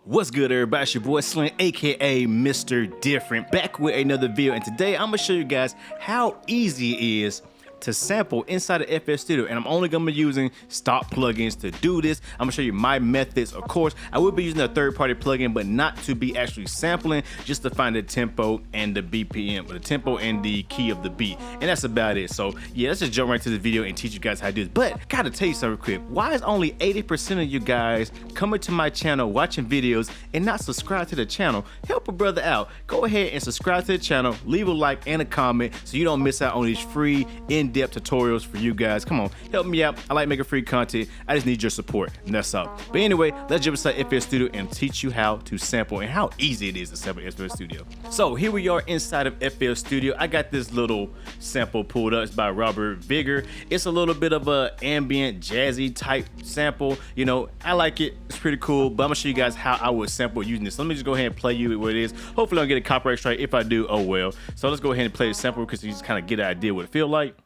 What's good, everybody? It's your boy Slim, aka Mr. Different, back with another video. And today I'm gonna show you guys how easy it is to sample inside of FL Studio, and I'm only gonna be using stock plugins to do this. I'm gonna show you my methods. Of course, I will be using a third-party plugin, but not to be actually sampling, just to find the tempo and the BPM, or the tempo and the key of the beat, and that's about it. So yeah, let's just jump right to the video and teach you guys how to do this. But gotta tell you something quick. Why is only 80% of you guys coming to my channel, watching videos, and not subscribe to the channel? Help a brother out. Go ahead and subscribe to the channel, leave a like and a comment so you don't miss out on these free in-depth tutorials for you guys. Come on, help me out. I like making free content. I just need your support, and that's all. But anyway, let's jump inside FL Studio and teach you how to sample and how easy it is to sample in FL Studio. So here we are inside of FL Studio. I got this little sample pulled up. It's by Robert Vigor. It's a little bit of a ambient, jazzy type sample. You know, I like it. It's pretty cool, but I'm gonna show you guys how I would sample using this. So let me just go ahead and play you what it is. Hopefully I'll get a copyright strike. If I do, oh well. So let's go ahead and play the sample because you just kind of get an idea what it feel like.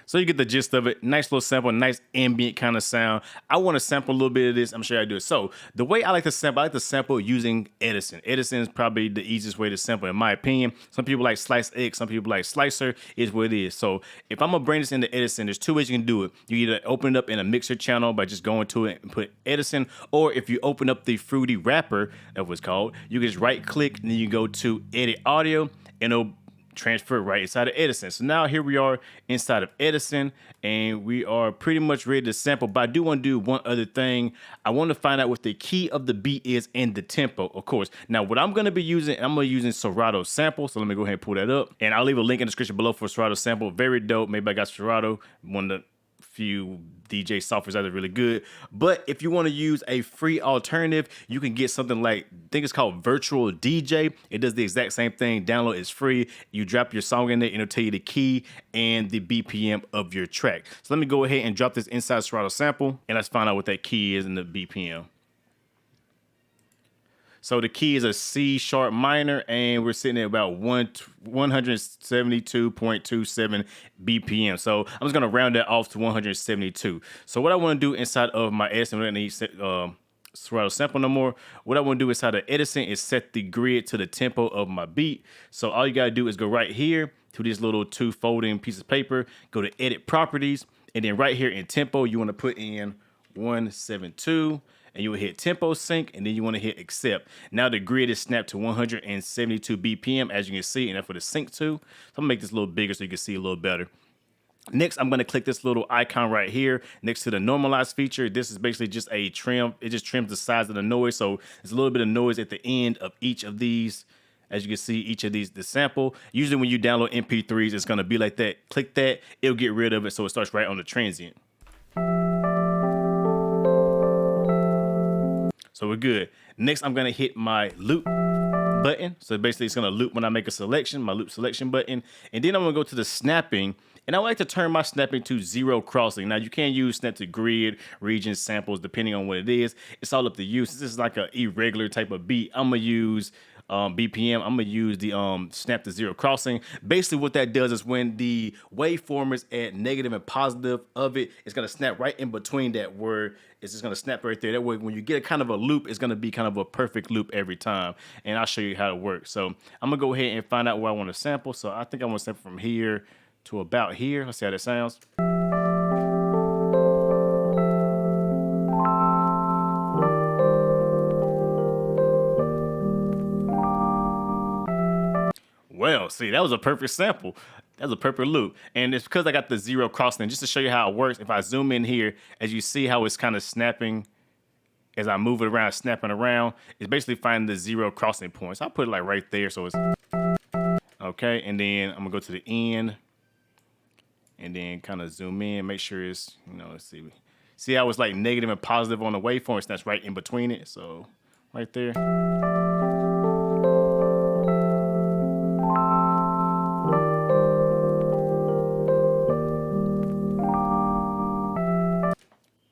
So you get the gist of it. Nice little sample, nice ambient kind of sound. I want to sample a little bit of this. I'm sure I do it. So the way I like to sample using Edison. Edison is probably the easiest way to sample, in my opinion. Some people like Slice X, some people like Slicer, is what it is. So if I'm gonna bring this into Edison, there's two ways you can do it. You either open it up in a mixer channel by just going to it and put Edison, or if you open up the Fruity Wrapper, that's what it's called, you can just right click and then you go to Edit Audio and it'll transfer right inside of Edison. So now here we are inside of Edison, and we are pretty much ready to sample. But I do want to do one other thing. I want to find out what the key of the beat is and the tempo, of course. Now what I'm going to be using, I'm going to be using Serato sample. So let me go ahead and pull that up, and I'll leave a link in the description below for Serato sample. Very dope. Maybe I got Serato, one of the few DJ softwares that are really good. But if you want to use a free alternative, you can get something like, I think it's called Virtual DJ. It does the exact same thing. Download is free. You drop your song in there and it'll tell you the key and the BPM of your track. So let me go ahead and drop this inside Serato sample, and let's find out what that key is in the BPM. So the key is a C sharp minor, and we're sitting at about 172.27 BPM. So I'm just gonna round that off to 172. So what I want to do inside of my Edison, we're gonna need Serato sample no more. What I want to do inside of Edison is set the grid to the tempo of my beat. So all you gotta do is go right here to this little two folding piece of paper, go to Edit Properties, and then right here in tempo, you want to put in 172. And you will hit tempo sync, and then you want to hit accept. Now the grid is snapped to 172 BPM, as you can see, and that's for the sync to. So I'm gonna make this a little bigger so you can see a little better. Next, I'm gonna click this little icon right here next to the normalize feature. This is basically just a trim. It just trims the size of the noise, so there's a little bit of noise at the end of each of these. As you can see, each of these, the sample. Usually when you download MP3s, it's gonna be like that. Click that, it'll get rid of it, so it starts right on the transient. So we're good. Next, I'm gonna hit my loop button. So basically it's gonna loop when I make a selection, my loop selection button. And then I'm gonna go to the snapping, and I like to turn my snapping to zero crossing. Now you can use snap to grid, region, samples, depending on what it is. It's all up to you. Since this is like an irregular type of beat, I'm gonna use BPM. I'm gonna use the snap to zero crossing. Basically what that does is when the waveform is at negative and positive of it, it's gonna snap right in between that word. It's just gonna snap right there. That way when you get a kind of a loop, it's gonna be kind of a perfect loop every time. And I'll show you how it works. So I'm gonna go ahead and find out where I want to sample. So I think I want to sample from here to about here. Let's see how that sounds. Well, see, that was a perfect sample. That was a perfect loop. And it's because I got the zero crossing. Just to show you how it works, if I zoom in here, as you see how it's kind of snapping, as I move it around, snapping around, it's basically finding the zero crossing points. I'll put it like right there, so it's okay. And then I'm gonna go to the end and then kind of zoom in, make sure it's, you know, let's see. See how it's like negative and positive on the waveform? That's right in between it. So right there.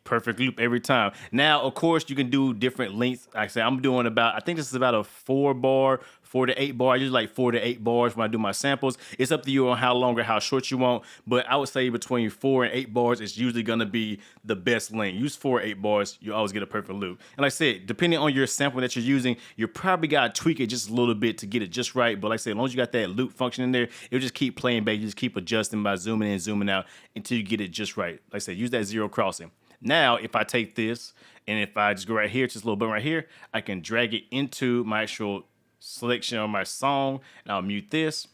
perfect loop every time. Now, of course, you can do different lengths. Like I said, I'm doing about, I think this is about a 4 to 8 bar. I usually like 4 to 8 bars when I do my samples. It's up to you on how long or how short you want, but I would say between 4 and 8 bars is usually gonna be the best length. Use 4 or 8 bars, you always get a perfect loop. And like I said, depending on your sample that you're using, you probably gotta tweak it just a little bit to get it just right. But like I said, as long as you got that loop function in there, it'll just keep playing back. You just keep adjusting by zooming in, zooming out until you get it just right. Like I said, use that zero crossing. Now, if I take this and if I just go right here, just a little bit right here, I can drag it into my actual selection of my song, and I'll mute this.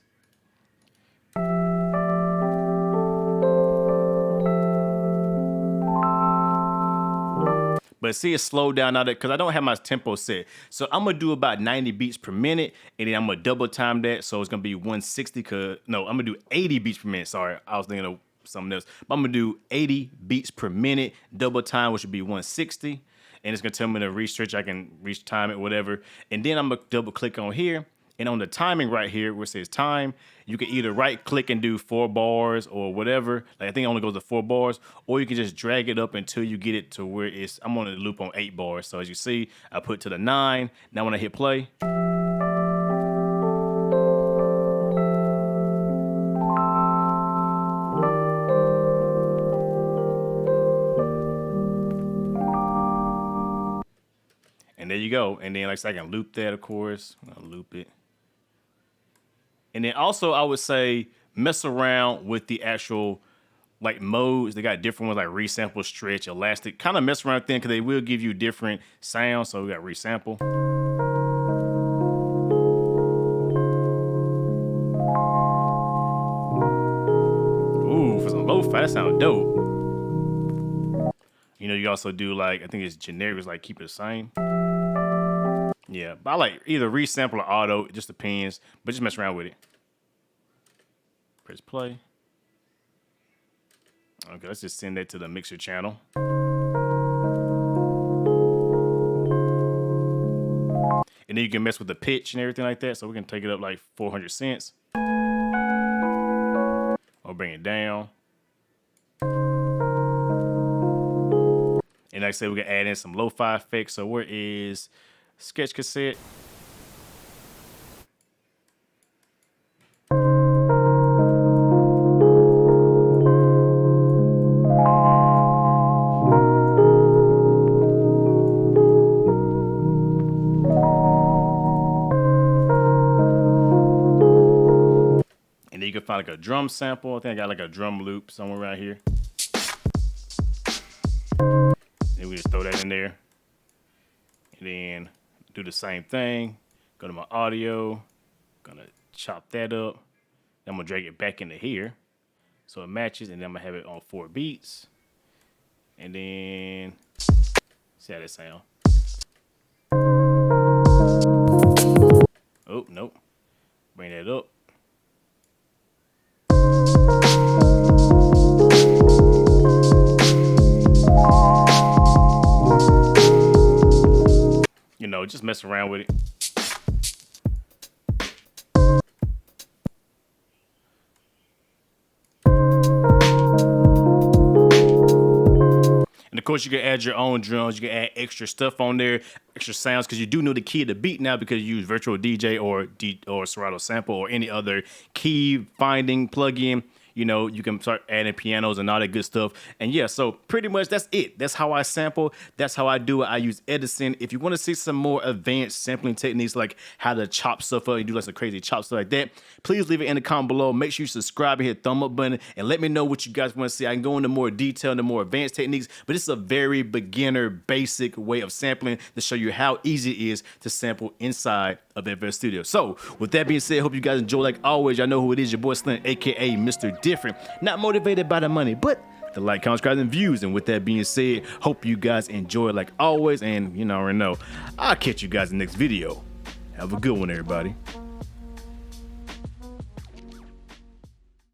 But see, it's slowed down now because I don't have my tempo set. So I'm gonna do about 90 beats per minute, and then I'm gonna double time that. So it's gonna be 160, I'm gonna do 80 beats per minute. Sorry, I was thinking of something else. But I'm gonna do 80 beats per minute, double time, which would be 160. And it's gonna tell me to research, I can reach time it, whatever. And then I'm gonna double click on here. And on the timing right here, where it says time, you can either right click and do 4 bars or whatever. Like I think it only goes to 4 bars, or you can just drag it up until you get it to where it's, I'm on a loop on 8 bars. So as you see, I put to the 9. Now when I hit play, and there you go. And then like I said, I can loop that, of course. I'll loop it. And then also I would say mess around with the actual like modes. They got different ones like resample, stretch, elastic. Kind of mess around with them because they will give you different sounds. So we got resample. Ooh, for some lo-fi, that sounds dope. You know, you also do like, I think it's generic, it's like keep it the same. Yeah, but I like either resample or auto. It just depends, but just mess around with it. Press play. Okay, let's just send that to the mixer channel. And then you can mess with the pitch and everything like that. So we can take it up like 400 cents. Or bring it down. And like I said, we can add in some lo-fi effects. So where is sketch cassette? And then you can find like a drum sample. I think I got like a drum loop somewhere around here. And we just throw that in there. And then do the same thing. Go to my audio. Gonna chop that up. Then I'm gonna drag it back into here so it matches, and then I'm gonna have it on 4 beats. And then see how that sound. Oh, nope. Bring that up. You know, just mess around with it. And of course, you can add your own drums. You can add extra stuff on there, extra sounds, because you do know the key of the beat now because you use Virtual DJ or Serato Sample or any other key finding plugin. You know, you can start adding pianos and all that good stuff. And yeah, so pretty much that's it. That's how I sample. That's how I do it. I use Edison. If you want to see some more advanced sampling techniques, like how to chop stuff up and do like some crazy chop stuff like that, please leave it in the comment below. Make sure you subscribe and hit the thumb up button and let me know what you guys want to see. I can go into more detail, into more advanced techniques, but this is a very beginner, basic way of sampling to show you how easy it is to sample inside of FL Studio. So with that being said, hope you guys enjoy. Like always, y'all know who it is, your boy Slim, aka Mr. Different. Not motivated by the money, but the like, comment, subscribe, and views. And with that being said, hope you guys enjoy like always. And you know, already know, I'll catch you guys in the next video. Have a good one, everybody.